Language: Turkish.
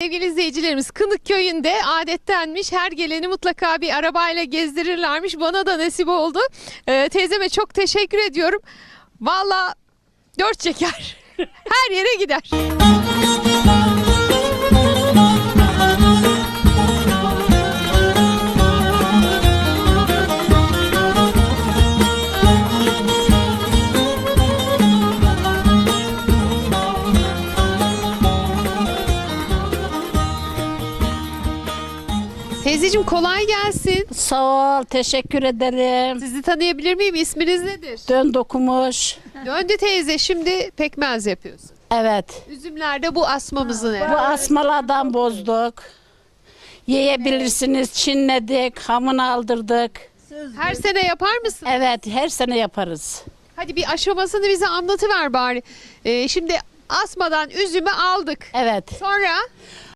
sevgili izleyicilerimiz, Kınık köyünde adettenmiş her geleni mutlaka bir arabayla gezdirirlermiş. Bana da nasip oldu. Teyzeme çok teşekkür ediyorum. Valla dört çeker. Her yere gider. Teyzeciğim kolay gelsin. Sağ ol, teşekkür ederim. Sizi tanıyabilir miyim? İsminiz nedir? Dön dokumuş. Döndü teyze, şimdi pekmez yapıyorsun. Evet. Üzümlerde bu asmamızın Bu asmalardan bozduk. Yiyebilirsiniz, çinledik, hamını aldırdık. Her sene yapar mısın? Evet, her sene yaparız. Hadi bir aşamasını bize anlatıver bari. Şimdi asmadan üzümü aldık. Evet. Sonra